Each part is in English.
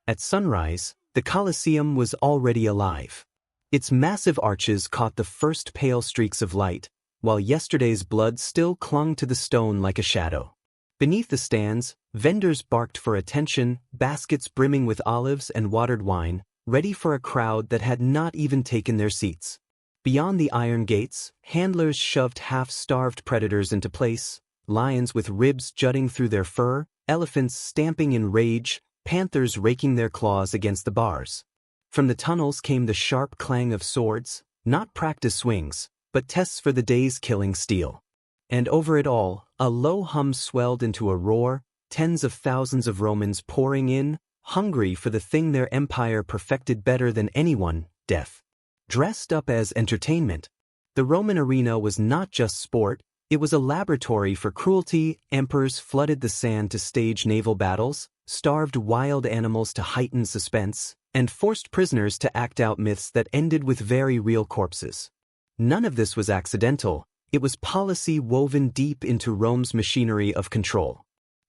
At sunrise, the Colosseum was already alive. Its massive arches caught the first pale streaks of light, while yesterday's blood still clung to the stone like a shadow. Beneath the stands, vendors barked for attention, baskets brimming with olives and watered wine, ready for a crowd that had not even taken their seats. Beyond the iron gates, handlers shoved half-starved predators into place, lions with ribs jutting through their fur, elephants stamping in rage, panthers raking their claws against the bars. From the tunnels came the sharp clang of swords, not practice swings, but tests for the day's killing steel. And over it all, a low hum swelled into a roar, tens of thousands of Romans pouring in, hungry for the thing their empire perfected better than anyone, death. Dressed up as entertainment, the Roman arena was not just sport, it was a laboratory for cruelty. Emperors flooded the sand to stage naval battles, starved wild animals to heighten suspense, and forced prisoners to act out myths that ended with very real corpses. None of this was accidental, it was policy woven deep into Rome's machinery of control.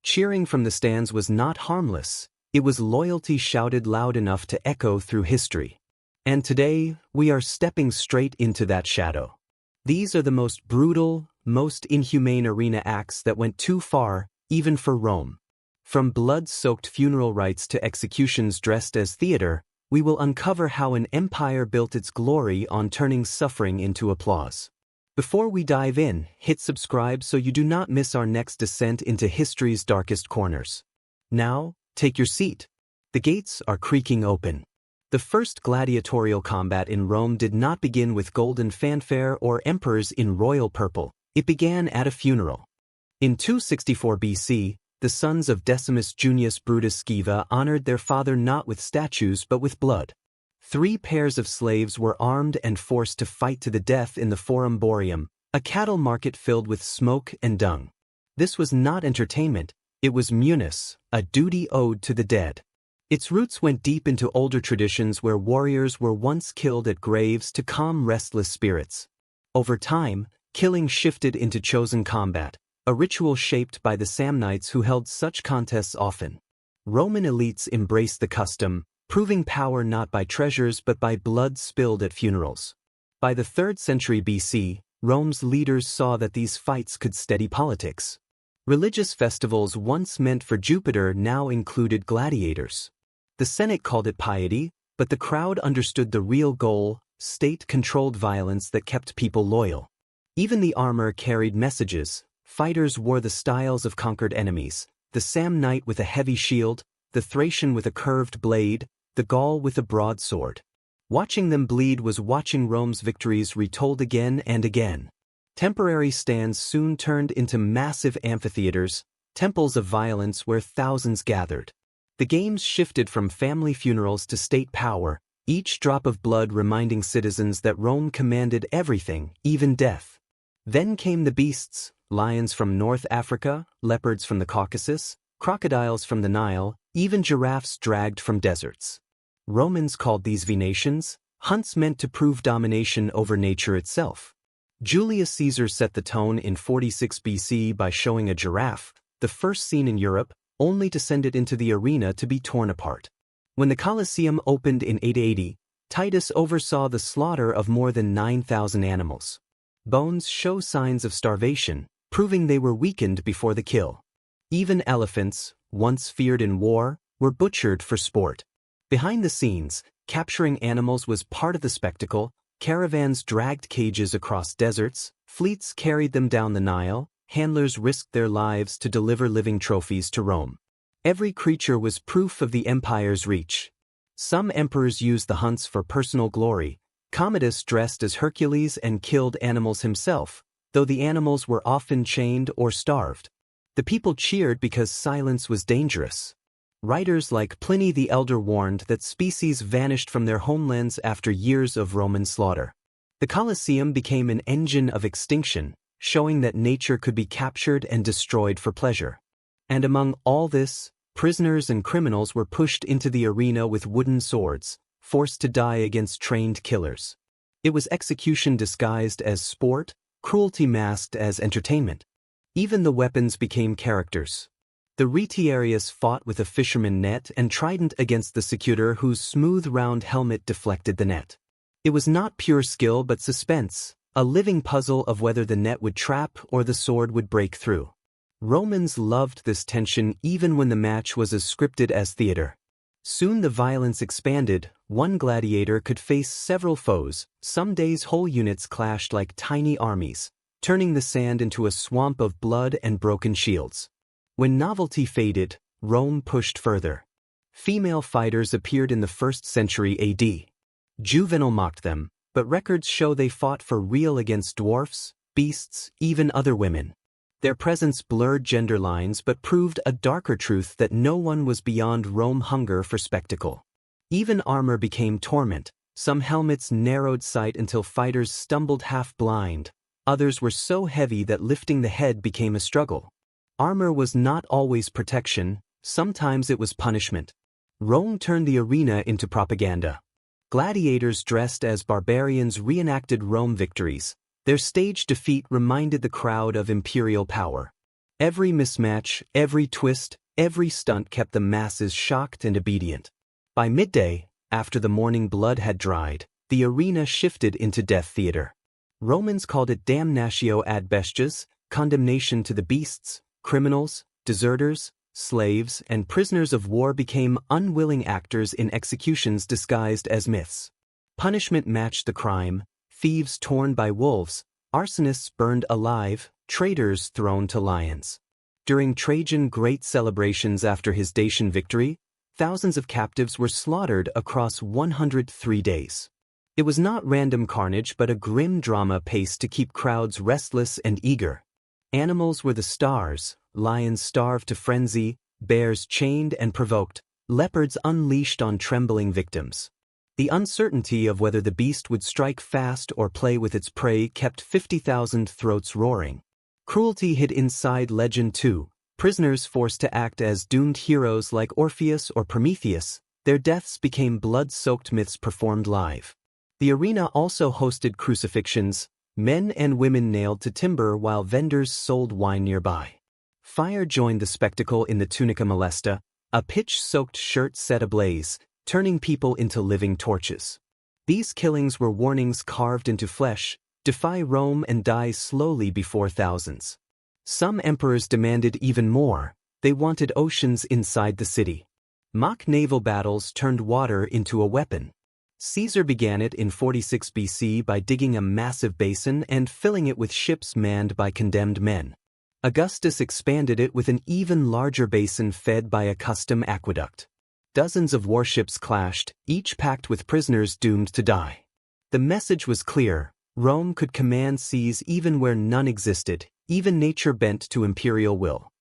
Cheering from the stands was not harmless, it was loyalty shouted loud enough to echo through history. And today, we are stepping straight into that shadow. These are the most brutal, most inhumane arena acts that went too far, even for Rome. From blood-soaked funeral rites to executions dressed as theater, we will uncover how an empire built its glory on turning suffering into applause. Before we dive in, hit subscribe so you do not miss our next descent into history's darkest corners. Now, take your seat. The gates are creaking open. The first gladiatorial combat in Rome did not begin with golden fanfare or emperors in royal purple. It began at a funeral. In 264 BC, the sons of Decimus Junius Brutus Scaeva honored their father not with statues but with blood. 3 pairs of slaves were armed and forced to fight to the death in the Forum Boarium, a cattle market filled with smoke and dung. This was not entertainment, it was munus, a duty owed to the dead. Its roots went deep into older traditions where warriors were once killed at graves to calm restless spirits. Over time, killing shifted into chosen combat, a ritual shaped by the Samnites who held such contests often. Roman elites embraced the custom, proving power not by treasures but by blood spilled at funerals. By the 3rd century BC, Rome's leaders saw that these fights could steady politics. Religious festivals once meant for Jupiter now included gladiators. The Senate called it piety, but the crowd understood the real goal: state-controlled violence that kept people loyal. Even the armor carried messages. Fighters wore the styles of conquered enemies, the Samnite with a heavy shield, the Thracian with a curved blade, the Gaul with a broadsword. Watching them bleed was watching Rome's victories retold again and again. Temporary stands soon turned into massive amphitheaters, temples of violence where thousands gathered. The games shifted from family funerals to state power, each drop of blood reminding citizens that Rome commanded everything, even death. Then came the beasts, lions from North Africa, leopards from the Caucasus, crocodiles from the Nile, even giraffes dragged from deserts. Romans called these venations, hunts meant to prove domination over nature itself. Julius Caesar set the tone in 46 BC by showing a giraffe, the first seen in Europe, only to send it into the arena to be torn apart. When the Colosseum opened in 880, Titus oversaw the slaughter of more than 9,000 animals. Bones show signs of starvation, proving they were weakened before the kill. Even elephants, once feared in war, were butchered for sport. Behind the scenes, capturing animals was part of the spectacle. Caravans dragged cages across deserts, fleets carried them down the Nile, handlers risked their lives to deliver living trophies to Rome. Every creature was proof of the empire's reach. Some emperors used the hunts for personal glory. Commodus dressed as Hercules and killed animals himself, though the animals were often chained or starved. The people cheered because silence was dangerous. Writers like Pliny the Elder warned that species vanished from their homelands after years of Roman slaughter. The Colosseum became an engine of extinction, showing that nature could be captured and destroyed for pleasure. And among all this, prisoners and criminals were pushed into the arena with wooden swords, forced to die against trained killers. It was execution disguised as sport, cruelty masked as entertainment. Even the weapons became characters. The retiarius fought with a fisherman net and trident against the secutor whose smooth round helmet deflected the net. It was not pure skill but suspense, a living puzzle of whether the net would trap or the sword would break through. Romans loved this tension even when the match was as scripted as theater. Soon the violence expanded. One gladiator could face several foes. Some days whole units clashed like tiny armies, turning the sand into a swamp of blood and broken shields. When novelty faded, Rome pushed further. Female fighters appeared in the 1st century AD. Juvenal mocked them, but records show they fought for real against dwarfs, beasts, even other women. Their presence blurred gender lines but proved a darker truth that no one was beyond Rome's hunger for spectacle. Even armor became torment. Some helmets narrowed sight until fighters stumbled half blind. Others were so heavy that lifting the head became a struggle. Armor was not always protection, sometimes it was punishment. Rome turned the arena into propaganda. Gladiators dressed as barbarians reenacted Rome victories. Their staged defeat reminded the crowd of imperial power. Every mismatch, every twist, every stunt kept the masses shocked and obedient. By midday, after the morning blood had dried, the arena shifted into death theater. Romans called it damnatio ad bestias, condemnation to the beasts. Criminals, deserters, slaves, and prisoners of war became unwilling actors in executions disguised as myths. Punishment matched the crime. Thieves torn by wolves, arsonists burned alive, traitors thrown to lions. During Trajan's great celebrations after his Dacian victory, thousands of captives were slaughtered across 103 days. It was not random carnage but a grim drama paced to keep crowds restless and eager. Animals were the stars, lions starved to frenzy, bears chained and provoked, leopards unleashed on trembling victims. The uncertainty of whether the beast would strike fast or play with its prey kept 50,000 throats roaring. Cruelty hid inside legend too. Prisoners forced to act as doomed heroes like Orpheus or Prometheus, their deaths became blood-soaked myths performed live. The arena also hosted crucifixions, men and women nailed to timber while vendors sold wine nearby. Fire joined the spectacle in the tunica molesta, a pitch-soaked shirt set ablaze, turning people into living torches. These killings were warnings carved into flesh: defy Rome and die slowly before thousands. Some emperors demanded even more. They wanted oceans inside the city. Mock naval battles turned water into a weapon. Caesar began it in 46 BC by digging a massive basin and filling it with ships manned by condemned men. Augustus expanded it with an even larger basin fed by a custom aqueduct. Dozens of warships clashed, each packed with prisoners doomed to die. The message was clear: Rome could command seas even where none existed, even nature bent to imperial will.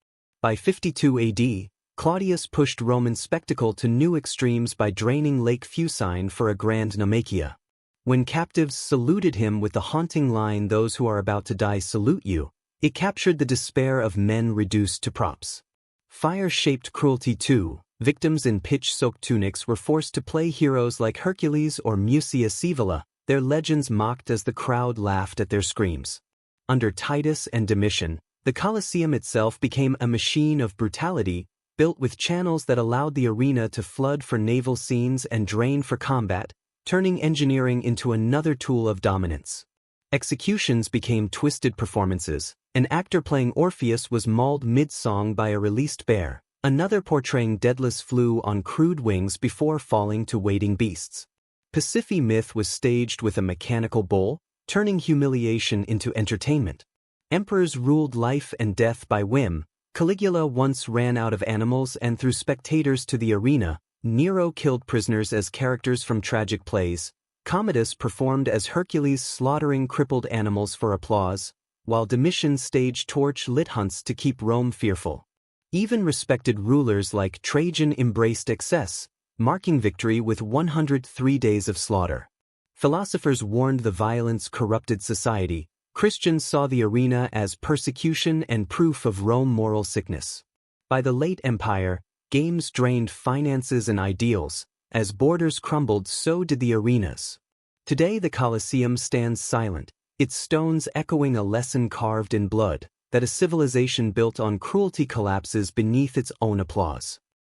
By 52 AD, Claudius pushed Roman spectacle to new extremes by draining Lake Fucine for a grand naumachia. When captives saluted him with the haunting line, "Those who are about to die salute you," it captured the despair of men reduced to props. Fire shaped cruelty too. Victims in pitch-soaked tunics were forced to play heroes like Hercules or Musia Scaevola, their legends mocked as the crowd laughed at their screams. Under Titus and Domitian, the Colosseum itself became a machine of brutality, built with channels that allowed the arena to flood for naval scenes and drain for combat, turning engineering into another tool of dominance. Executions became twisted performances. An actor playing Orpheus was mauled mid-song by a released bear. Another portraying Daedalus flew on crude wings before falling to waiting beasts. Pasiphae myth was staged with a mechanical bull, turning humiliation into entertainment. Emperors ruled life and death by whim. Caligula once ran out of animals and threw spectators to the arena. Nero killed prisoners as characters from tragic plays. Commodus performed as Hercules slaughtering crippled animals for applause, while Domitian staged torch-lit hunts to keep Rome fearful. Even respected rulers like Trajan embraced excess, marking victory with 103 days of slaughter. Philosophers warned the violence corrupted society. Christians saw the arena as persecution and proof of Rome's moral sickness. By the late Empire, games drained finances and ideals. As borders crumbled, so did the arenas. Today the Colosseum stands silent, its stones echoing a lesson carved in blood. that a civilization built on cruelty collapses beneath its own applause.